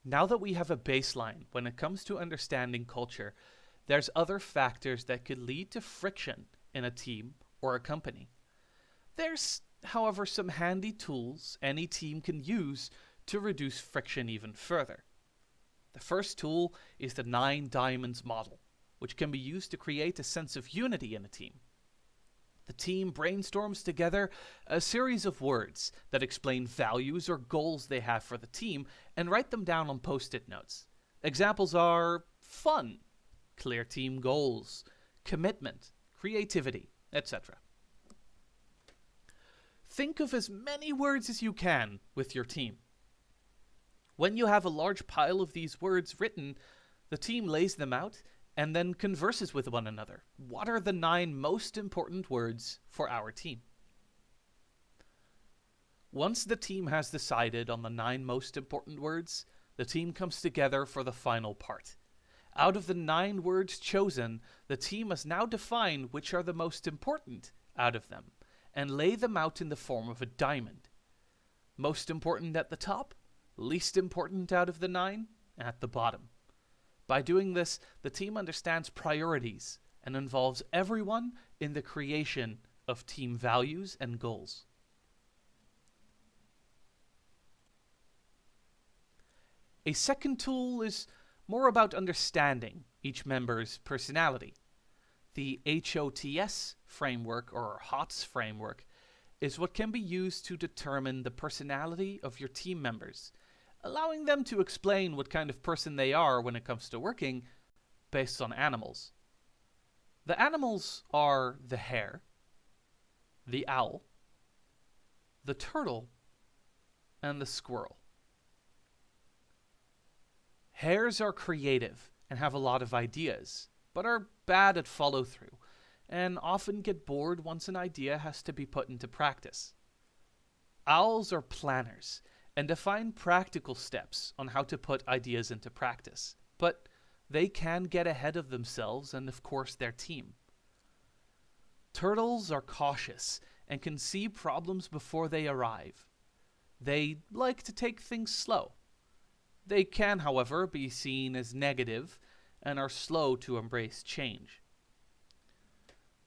Now that we have a baseline when it comes to understanding culture, there's other factors that could lead to friction in a team or a company. There's, however, some handy tools any team can use to reduce friction even further. The first tool is the 9 diamonds model, which can be used to create a sense of unity in a team. The team brainstorms together a series of words that explain values or goals they have for the team and write them down on post-it notes. Examples are fun, clear team goals, commitment, creativity, etc. Think of as many words as you can with your team. When you have a large pile of these words written, the team lays them out and then converses with one another. What are the 9 most important words for our team? Once the team has decided on the 9 most important words, the team comes together for the final part. Out of the 9 words chosen, the team must now define which are the most important out of them, and lay them out in the form of a diamond. Most important at the top, least important out of the 9 at the bottom. By doing this, the team understands priorities and involves everyone in the creation of team values and goals. A second tool is more about understanding each member's personality. The HOTS framework, or Hods Framework, is what can be used to determine the personality of your team members, allowing them to explain what kind of person they are when it comes to working based on animals. The animals are the hare, the owl, the turtle, and the squirrel. Hares are creative and have a lot of ideas, but are bad at follow-through, and often get bored once an idea has to be put into practice. Owls are planners and define practical steps on how to put ideas into practice, but they can get ahead of themselves and, of course, their team. Turtles are cautious and can see problems before they arrive. They like to take things slow. They can, however, be seen as negative and are slow to embrace change.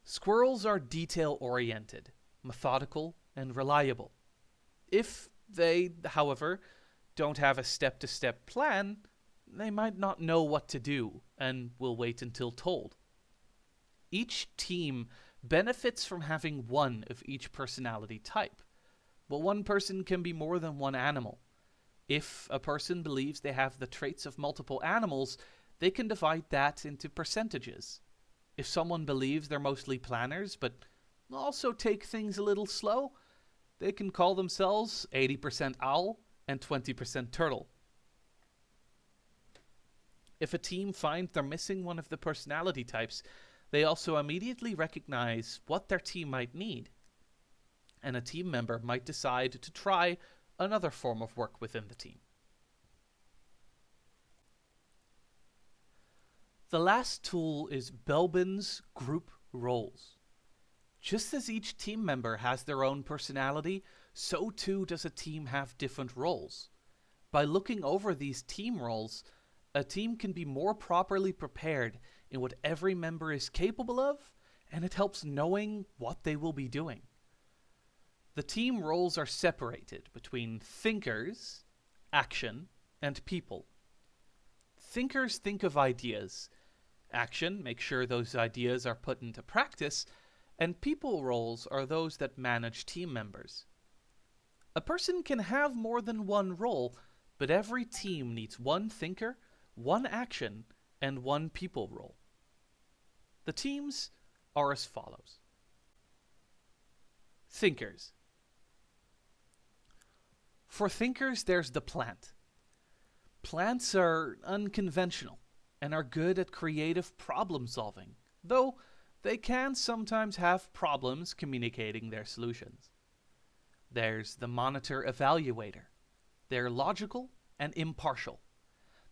Squirrels are detail-oriented, methodical, and reliable. If they, however, don't have a step-to-step plan, they might not know what to do and will wait until told. Each team benefits from having one of each personality type, but one person can be more than one animal. If a person believes they have the traits of multiple animals, they can divide that into percentages. If someone believes they're mostly planners, but also take things a little slow, they can call themselves 80% owl and 20% turtle. If a team finds they're missing one of the personality types, they also immediately recognize what their team might need, and a team member might decide to try another form of work within the team. The last tool is Belbin's group roles. Just as each team member has their own personality, so too does a team have different roles. By looking over these team roles, a team can be more properly prepared in what every member is capable of, and it helps knowing what they will be doing. The team roles are separated between thinkers, action, and people. Thinkers think of ideas. Action makes sure those ideas are put into practice, and people roles are those that manage team members. A person can have more than one role, but every team needs one thinker, one action, and one people role. The teams are as follows. Thinkers. For thinkers, there's the plant. Plants are unconventional and are good at creative problem solving, though they can sometimes have problems communicating their solutions. There's the monitor evaluator. They're logical and impartial.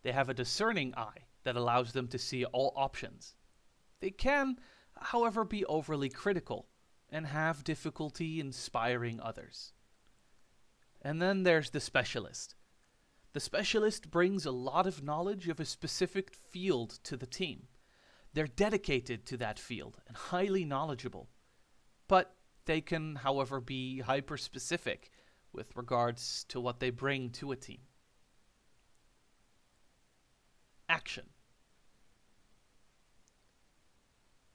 They have a discerning eye that allows them to see all options. They can, however, be overly critical and have difficulty inspiring others. And then there's the specialist. The specialist brings a lot of knowledge of a specific field to the team. They're dedicated to that field and highly knowledgeable. But they can, however, be hyper-specific with regards to what they bring to a team. Action.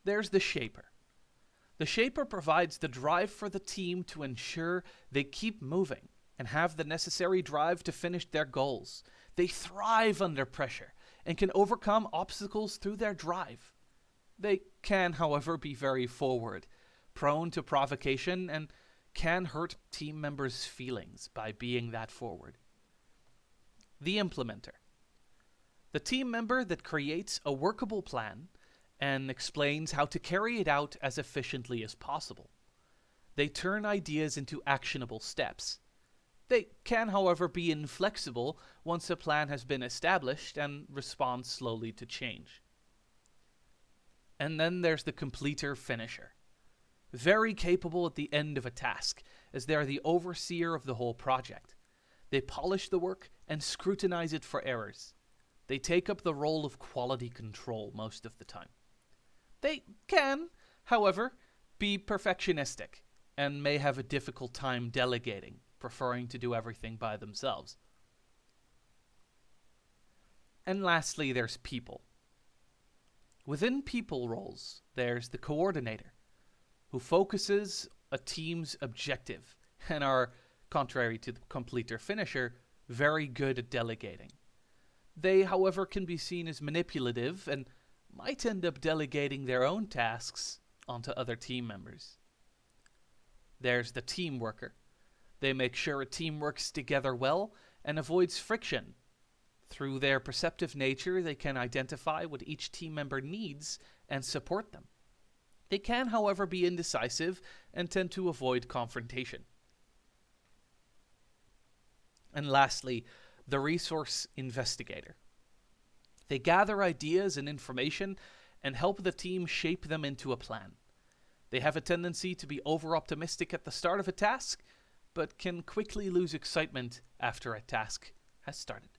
There's the shaper. The shaper provides the drive for the team to ensure they keep moving and have the necessary drive to finish their goals. They thrive under pressure and can overcome obstacles through their drive. They can, however, be very forward, prone to provocation, and can hurt team members' feelings by being that forward. The implementer. The team member that creates a workable plan and explains how to carry it out as efficiently as possible. They turn ideas into actionable steps. They can, however, be inflexible once a plan has been established and respond slowly to change. And then there's the completer finisher. Very capable at the end of a task, as they are the overseer of the whole project. They polish the work and scrutinize it for errors. They take up the role of quality control most of the time. They can, however, be perfectionistic and may have a difficult time delegating, preferring to do everything by themselves. And lastly, there's people. Within people roles, there's the coordinator, who focuses a team's objective and are, contrary to the completer finisher, very good at delegating. They, however, can be seen as manipulative and might end up delegating their own tasks onto other team members. There's the team worker. They make sure a team works together well and avoids friction. Through their perceptive nature, they can identify what each team member needs and support them. They can, however, be indecisive and tend to avoid confrontation. And lastly, the resource investigator. They gather ideas and information and help the team shape them into a plan. They have a tendency to be over-optimistic at the start of a task, but can quickly lose excitement after a task has started.